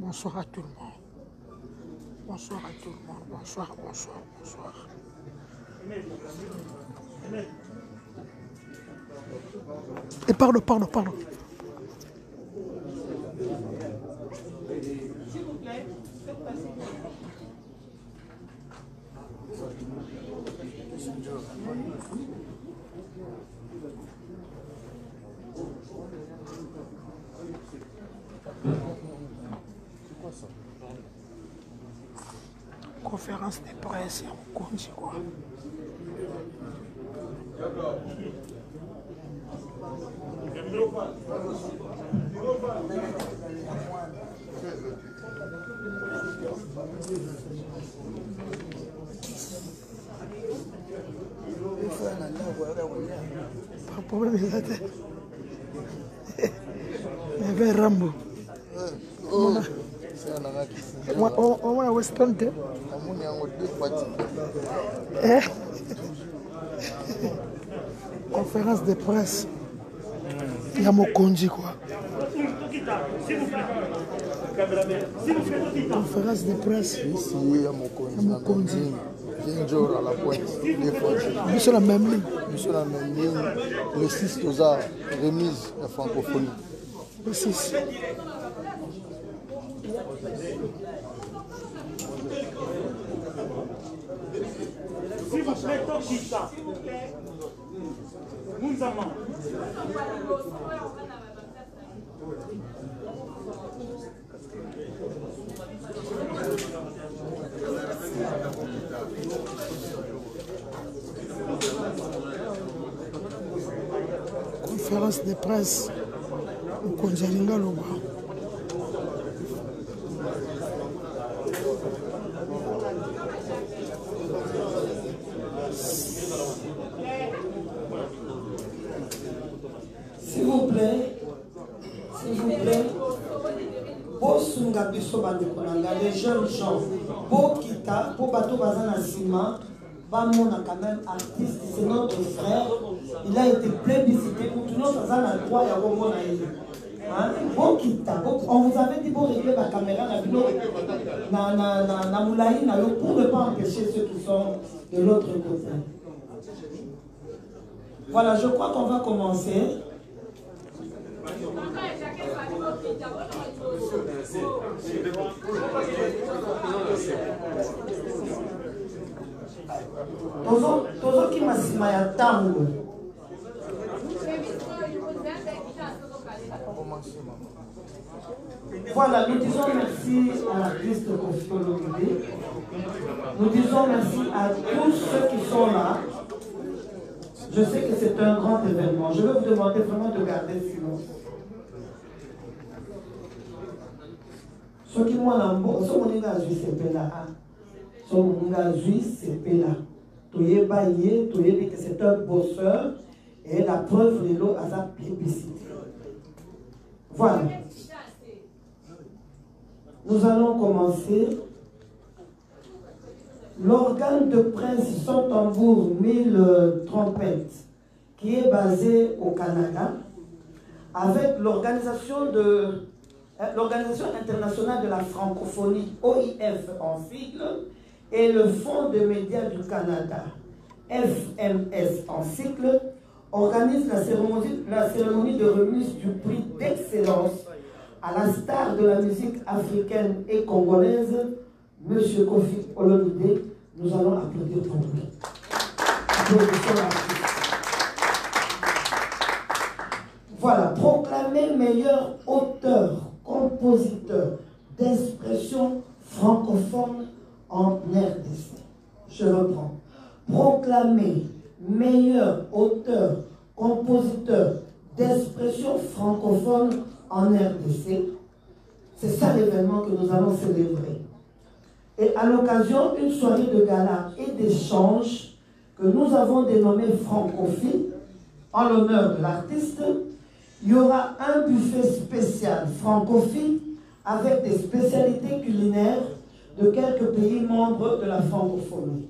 Bonsoir à tout le monde. Bonsoir à tout le monde. Bonsoir, bonsoir, bonsoir. Et pardon. S'il vous plaît, faites passer. Conférence de presse en Congo, quoi. Pas problème, il a tête. Mais vers Rambo. On va à Weston. Conférence de presse. Il y a Mokonji, quoi. Conférence de presse. Ici, il y a Mokonji. Jour à la pointe. Monsieur la même ligne. Monsieur la même ligne. Le 6 Tozar, remise de francophonie. Le 6. S'il vous plaît, Tokita. Mounzama. Conférence de presse. Au Konjalinga Loba. S'il vous plaît, Bosunga biso bandekonanga, les jeunes gens, Bokita, pour bateau bazana Sima, Bamon a quand même artiste, c'est notre frère, il a été plébiscité pour tout le monde, ça a droit à Romona. Bokita, on vous avait dit pour régler la caméra, na Moulaï, pour ne pas empêcher ceux qui sont de l'autre côté. Voilà, je crois qu'on va commencer. Tozo qui m'a sima ya tango. Voilà, nous disons merci à l'artiste Kofi Olomide. Nous disons merci à tous ceux qui sont là. Je sais que c'est un grand événement. Je vais vous demander vraiment de garder silence. Ce qui m'a l'ambo, ce qu'on a vu, c'est là. Ce qu'on a vu, c'est là. Que c'est un bosseur et la preuve de l'eau à sa publicité. Voilà. Nous allons commencer. L'organe de presse son tambour 1000 trompettes qui est basé au Canada avec l'organisation internationale de la francophonie OIF en sigle et le Fonds de médias du Canada FMS en sigle organise la cérémonie de remise du prix d'excellence à la star de la musique africaine et congolaise, M. Kofi Olomide. Nous allons applaudir pour lui. Voilà, proclamé meilleur auteur, compositeur d'expression francophone en RDC. Je reprends. Proclamé meilleur auteur, compositeur d'expression francophone en RDC. C'est ça l'événement que nous allons célébrer. Et à l'occasion, une soirée de gala et d'échange que nous avons dénommée Francophi, en l'honneur de l'artiste, il y aura un buffet spécial Francophi avec des spécialités culinaires de quelques pays membres de la francophonie.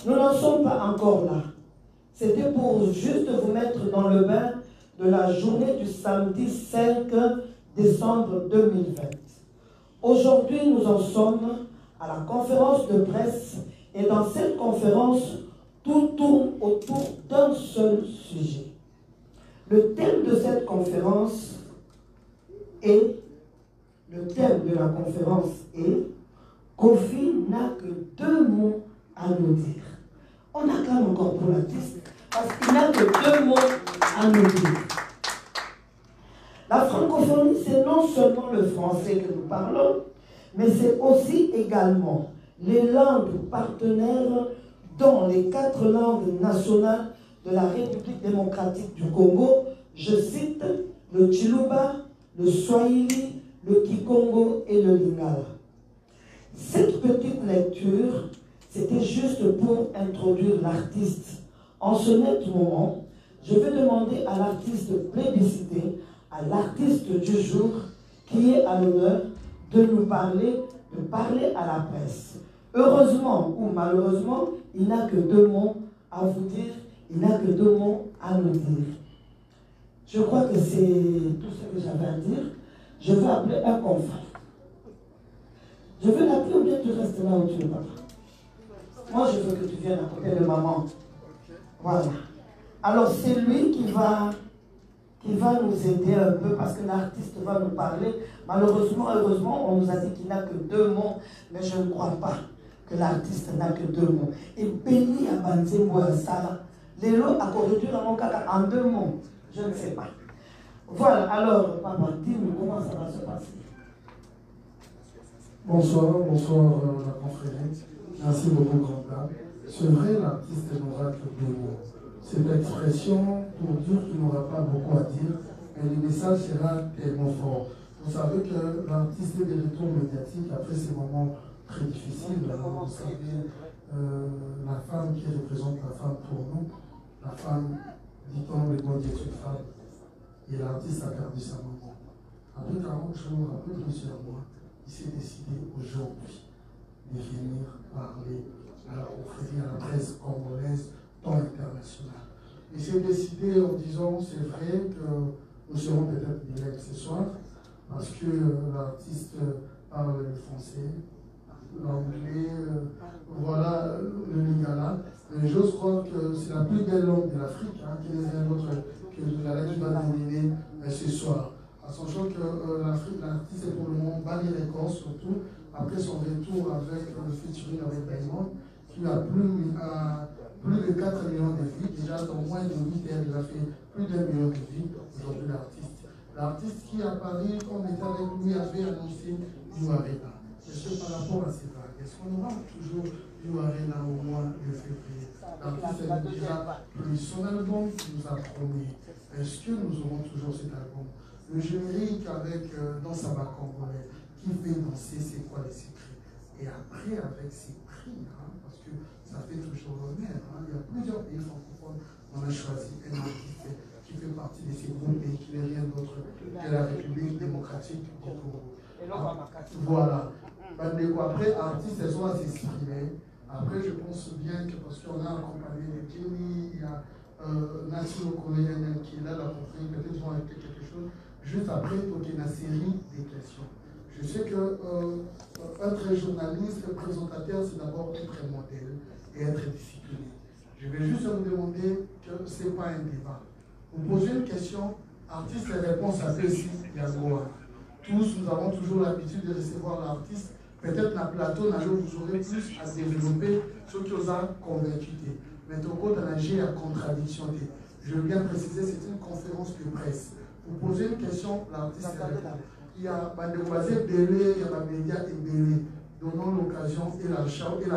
Nous n'en sommes pas encore là. C'était pour juste vous mettre dans le bain de la journée du samedi 5 décembre 2020. Aujourd'hui, nous en sommes à la conférence de presse et dans cette conférence, tout tourne autour d'un seul sujet. Le thème de cette conférence est, le thème de la conférence est Kofi n'a que 2 mots à nous dire. On acclame encore pour l'artiste parce qu'il n'a que 2 mots à nous dire. La francophonie, c'est non seulement le français que nous parlons, mais c'est aussi également les langues partenaires dont les 4 langues nationales de la République démocratique du Congo, je cite le Chiluba, le Swahili, le Kikongo et le Lingala. Cette petite lecture, c'était juste pour introduire l'artiste. En ce net moment, je vais demander à l'artiste plébiscité, à l'artiste du jour, qui est à l'honneur de nous parler, de parler à la presse. Heureusement ou malheureusement, il n'a que 2 mots à vous dire, il n'a que 2 mots à nous dire. Je crois que c'est tout ce que j'avais à dire. Je vais appeler un confrère. Je veux l'appeler ou bien tu restes là où tu es, papa? Moi, je veux que tu viennes à côté de maman. Voilà. Alors, c'est lui qui va nous aider un peu parce que l'artiste va nous parler. Malheureusement, heureusement, on nous a dit qu'il n'a que 2 mots, mais je ne crois pas que l'artiste n'a que 2 mots. Et béni à Banzembo Sala, les lots à corriger en 2 mots. Je ne sais pas. Voilà, alors, papa, dis-nous comment ça va se passer. Bonsoir la conférence. Merci beaucoup, grand dame. C'est vrai, l'artiste n'aura que 2 mots. Cette expression, pour dire qu'il n'aura pas beaucoup à dire, mais le message sera tellement fort. Vous savez que l'artiste est des retours médiatiques après ces moments très difficiles. Vous savez, la femme qui représente la femme pour nous, la femme, dit-on, le mot est une femme, et l'artiste a perdu sa maman. Après 40 jours, après plusieurs mois, il s'est décidé aujourd'hui de venir parler à la confrérie, à la presse congolaise, tant internationale. Il s'est décidé en disant, c'est vrai que nous serons peut-être directs ce soir, parce que l'artiste parle le français, l'anglais, voilà le lingala. Mais j'ose croire que c'est la plus belle langue de l'Afrique, qui n'est rien d'autre que le lingala qui va dominer ce soir. En sachant que l'artiste est pour le moment Bali Records, surtout après son retour avec le featuring avec Diamond, qui a plus de 4 millions de vues. Déjà dans moins de 8 heures, il a fait plus d'1 million de vues. Aujourd'hui, l'artiste. L'artiste qui à Paris, quand on était avec lui, avait annoncé New Arena. Est-ce que par rapport à ces vagues, est-ce qu'on aura toujours New Arena au mois de février? L'artiste a déjà pris son album qui nous a promis. Est-ce que nous aurons toujours cet album? Le générique avec dans sa bac congolais, qui fait danser, c'est quoi les secrets? Et après, avec ses prix, parce que ça fait toujours l'honneur. Il y a plusieurs pays francophones, on a choisi un artiste qui fait partie de ces groupes et qui n'est rien d'autre que la République démocratique du Congo. Voilà. Après, artistes, elles sont à s'exprimer. Après, je pense bien que parce qu'on a accompagné les Kenny, il y a Nassimo Korean qui est là, la conférence, peut-être qu'ils vont ajouter quelque chose. Juste après, il y a une série de questions. Je sais que être journaliste, présentateur, c'est d'abord être un modèle et être discipliné. Je vais juste vous demander que ce n'est pas un débat. Vous posez une question, artiste, les réponses à celle-ci, il y a droit. Tous, nous avons toujours l'habitude de recevoir l'artiste. Peut-être dans le plateau, vous aurez plus à développer ce qui vous a convaincu. Mais au cours de la G à contradiction. Je veux bien préciser, c'est une conférence de presse. Vous posez une question, l'artiste répond. Il y a des voisins belés, il y a des médias belés. Donnons l'occasion et la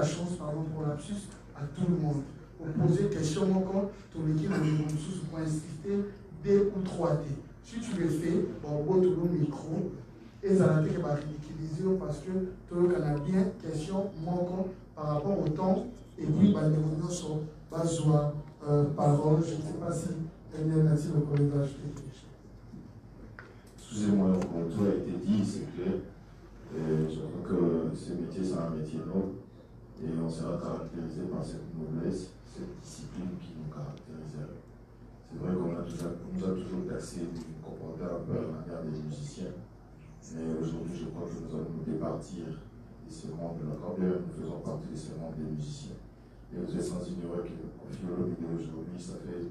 chance pour l'absus à tout le monde. Vous posez une question encore, tout le monde pour insister 2 ou 3 T. Si tu le fais, on va tout le micro et ça va ridiculiser parce que tout le monde a bien question manquant par rapport au temps et puis les gens sont pas sur parole. Je ne sais pas si Daniel Nati le collègue va ajouter quelque chose. Excusez-moi, mon tour a été dit, c'est clair. Je crois que ce métier, c'est un métier noble et on sera caractérisé par cette noblesse, cette discipline qui nous caractérise. C'est vrai qu'on nous a toujours taxé de comporter un peu à la manière des musiciens. Mais aujourd'hui, je crois que nous allons nous départir de ces membres-là, quand bien nous faisons partie de ces membres des musiciens. Et vous êtes sans ignorer que Koffi Olomide aujourd'hui, ça fait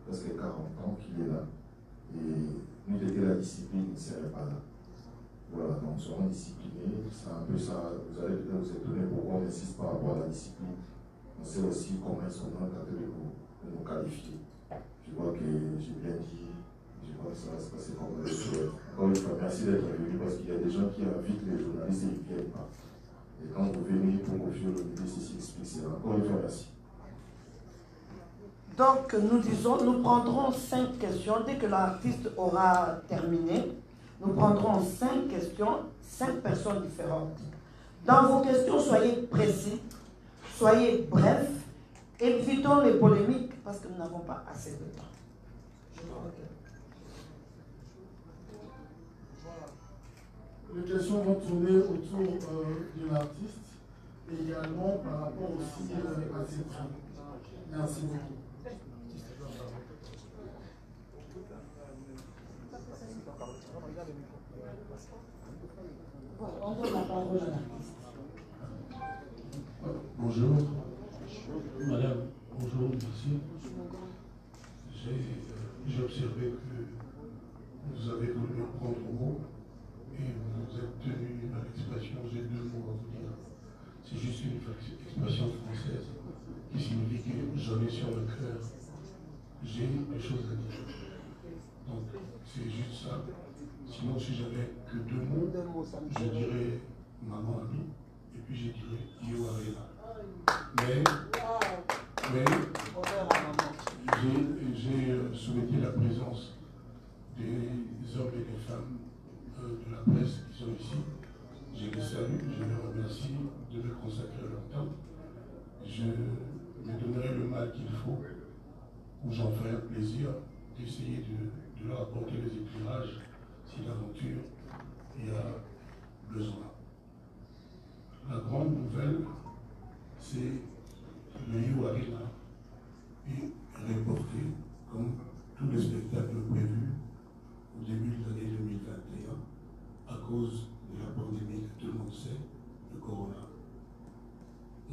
presque 40 ans qu'il est là. Et nous, dès la discipline, il ne serait pas là. Voilà, donc serons disciplinés. C'est un peu ça. Vous allez peut-être vous étonner pourquoi on insiste par rapport à la discipline. On sait aussi comment est-ce qu'on a tenté de nous qualifier. Je vois que j'ai bien dit, je crois que ça va se passer comme on le souhaite. Encore une fois, merci d'être venu parce qu'il y a des gens qui invitent les journalistes et ils ne viennent pas. Et quand vous venez pour confier le ministre, c'est expliqué. Encore une fois, merci. Donc, nous disons, nous prendrons 5 questions. Dès que l'artiste aura terminé, nous prendrons 5 questions, 5 personnes différentes. Dans vos questions, soyez précis, soyez brefs, évitons les polémiques parce que nous n'avons pas assez de temps. Les questions vont tourner autour de l'artiste et également par rapport aussi à ses travaux. Merci beaucoup. On donne la parole à l'artiste. Bonjour. Madame, bonjour, merci. J'ai observé que vous avez voulu prendre mot et vous êtes tenu à l'expression, j'ai 2 mots à vous dire. C'est juste une expression française qui signifie que j'en ai sur le cœur. J'ai des choses à dire. Donc, c'est juste ça. Sinon, si j'avais que 2 mots, je dirais maman ami et puis je dirais Yo Arena. Mais j'ai souhaité la présence des hommes et des femmes de la presse qui sont ici. Je les salue, je les remercie de me consacrer leur temps. Je me donnerai le mal qu'il faut, ou j'en ferai un plaisir d'essayer de leur apporter les éclairages si d'aventure il y a besoin. La grande nouvelle, c'est le Yo Arena est reporté comme tous les spectacles prévus au début de l'année 2021 à cause de la pandémie que tout le monde sait, le corona.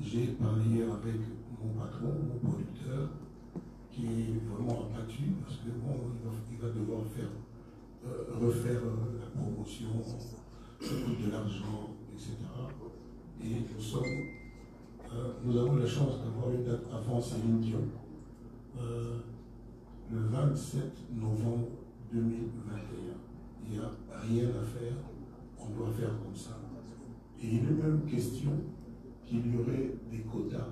J'ai parlé hier avec mon patron, mon producteur, qui est vraiment abattu parce que bon, il va devoir refaire la promotion, ça coûte de l'argent, etc. Et nous avons la chance d'avoir une date avant Céline Dion, le 27 novembre 2021. Il n'y a rien à faire, on doit faire comme ça. Et il est même question qu'il y aurait des quotas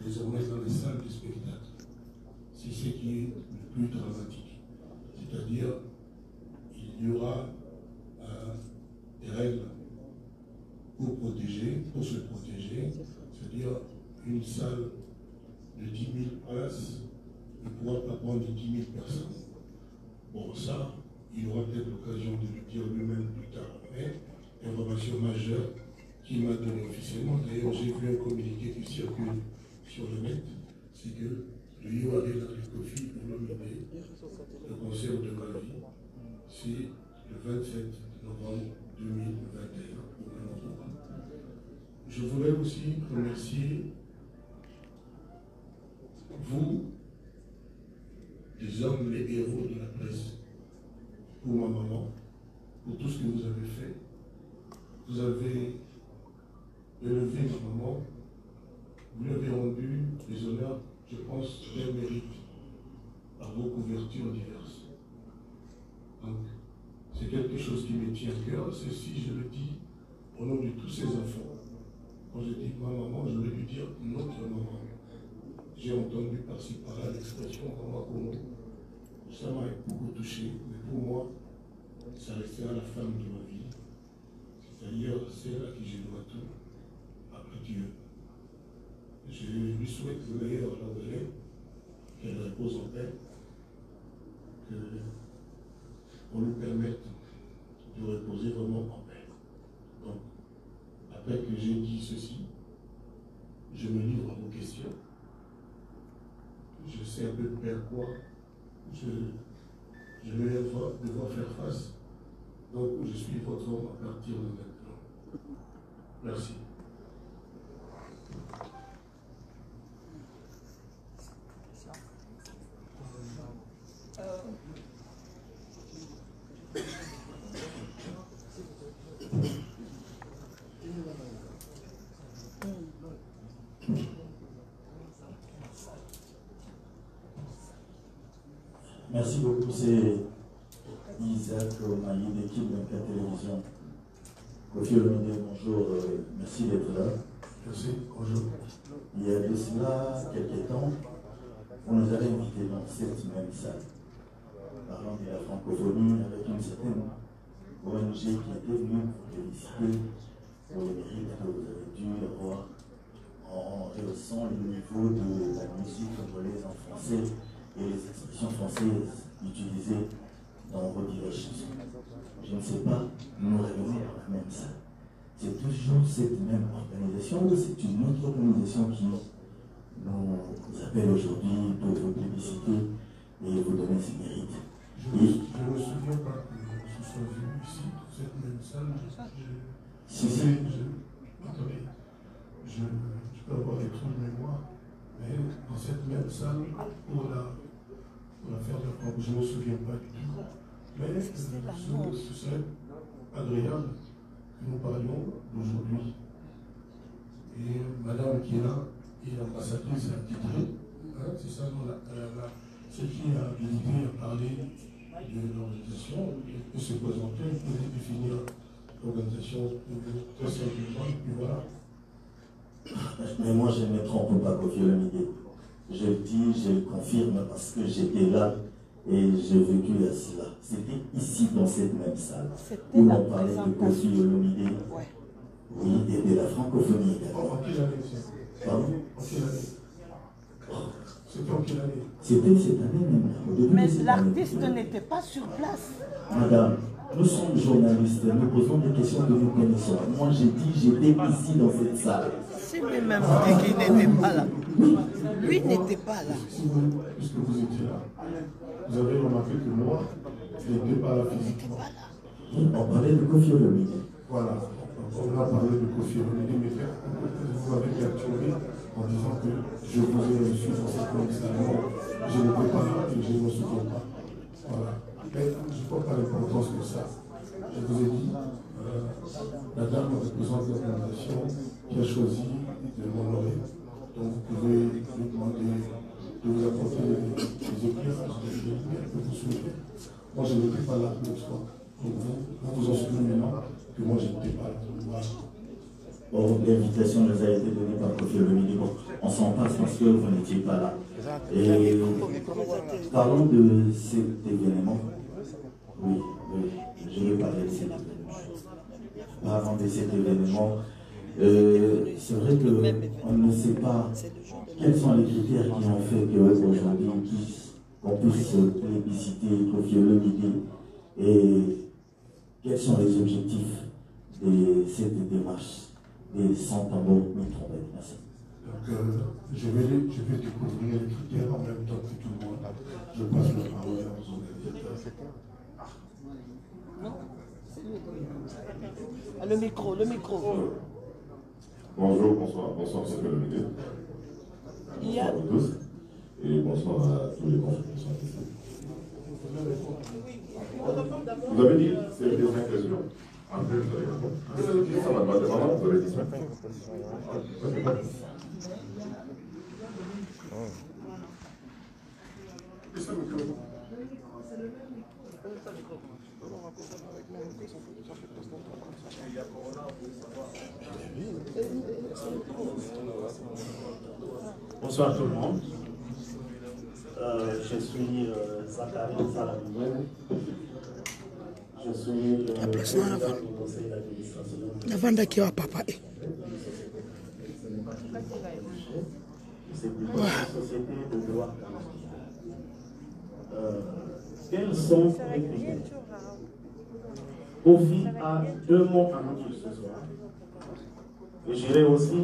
désormais dans les salles de spectacle. C'est ce qui est le plus dramatique. C'est-à-dire, il y aura des règles pour se protéger, c'est-à-dire une salle de 10 000 places ne pourra pas prendre 10 000 personnes. Bon, ça, il aura peut-être l'occasion de le dire lui-même plus tard. Mais information majeure qu'il m'a donnée officiellement, d'ailleurs j'ai vu un communiqué qui circule sur le net, c'est que le Yo Arena avec Koffi Olomide, le concert de ma vie, c'est le 27 novembre 2021 au même endroit. Je voudrais aussi remercier vous, les hommes, les héros de la presse, pour ma maman, pour tout ce que vous avez fait. Vous avez élevé ma maman, vous lui avez rendu les honneurs, je pense, qu'elle mérite par vos couvertures diverses. Donc, c'est quelque chose qui me tient à cœur, c'est si je le dis au nom de tous ces enfants. Quand je dis ma maman, j'aurais dû dire notre maman. J'ai entendu par-ci par-là l'expression maman Kono. Ça m'a beaucoup touché, mais pour moi, ça restera la femme de ma vie. C'est-à-dire celle à qui je dois tout, après Dieu. Je lui souhaite le meilleur là où elle est, qu'elle repose en paix, qu'on lui permette de reposer vraiment en paix. Donc, après que j'ai dit ceci, je me livre à vos questions. Je sais un peu vers quoi je vais devoir faire face Donc je suis votre homme à partir de maintenant. Merci. Merci beaucoup, c'est Isaac Maï, l'équipe de la télévision. Kofi Olomide, bonjour, merci d'être là. Merci, bonjour. Il y a de cela quelques temps, vous nous avez invités dans cette même salle, parlant de la francophonie avec une certaine ONG qui était venue vous féliciter pour le mérite que vous avez dû avoir en rehaussant le niveau de la musique congolaise en français et les expressions françaises utilisées dans vos diverses chansons. Je ne sais pas, nous revenons dans la même salle. C'est toujours cette même organisation ou c'est une autre organisation qui nous appelle aujourd'hui pour vous plébisciter et vous donner ses mérites? Je ne me souviens pas que je sois venu ici, dans cette même salle. Attendez, je peux avoir des trous de mémoire, mais dans cette même salle, pour la faire de la je ne me souviens pas du tout. Mais ce serait agréable que nous parlions d'aujourd'hui. Et madame qui est là, et l'ambassadrice attitrée, hein, c'est ça, celle qui a visité, a parlé de l'organisation, peut se présenter, peut définir l'organisation très simplement, et puis voilà. Mais moi je ne me trompe pas, Kofi Olomide. Je le dis, je le confirme parce que j'étais là et j'ai vécu à cela. C'était ici dans cette même salle où l'on parlait de Kofi Olomide, oui, et de la francophonie également. En quelle année c'est? Pardon? En quelle année? C'était en quelle année? C'était cette année même. Au début Mais de cette l'artiste année. n'était pas sur place. Madame, nous sommes journalistes, nous posons des questions que nous connaissons. Moi j'ai dit, j'étais ici dans cette salle. C'est lui-même dit qu'il n'était pas là. Lui n'était pas là. Puisque vous étiez là, vous avez remarqué que moi, je n'étais pas là physiquement. On parlait de Kofi Olomide. Voilà, on a parlé de Kofi Olomide, mais vous m'avez perturbé en disant que je vous ai reçu dans cette même salle. Je n'étais pas là et je ne me souviens pas. Voilà. Mais je ne vois pas l'importance de ça. Je vous ai dit, la dame représente l'organisation qui a choisi de m'honorer. Donc vous pouvez lui demander de vous apporter des éclairages, des lumières que vous souhaitez. Moi je n'étais pas là le soir. Donc vous vous en souvenez maintenant que moi je n'étais pas là. Voilà. Bon, l'invitation nous a été donnée par Kofi Olomide. Bon, on s'en passe parce que vous n'étiez pas là. Et parlons de cet événement. Oui, je vais parler de cet événement. Parlant de cet événement, c'est vrai qu'on ne sait pas quels sont les critères qui ont fait qu'aujourd'hui on puisse plébisciter Kofi Olomide et quels sont les objectifs de cette démarche des 100 tambours mille trompettes. Merci. Donc je vais découvrir les critères en même temps que tout le monde. Je passe le parole aux organisateurs. Le micro, le micro. Bonjour, bonsoir, bonsoir, c'est Olomide. Bonsoir à tous et bonsoir à tous les confrères qui sont ici. Vous avez dit c'est des impressions. En plus, vous avez dit ça, maman, vous avez dit ça. Bonsoir tout le monde. Je suis Zachary Salamoué. Je suis le président du conseil d'administration. C'est plutôt une société de droit. Quels sont les critères? Kofi a 2 mots à nous dire ce soir. Et j'irai aussi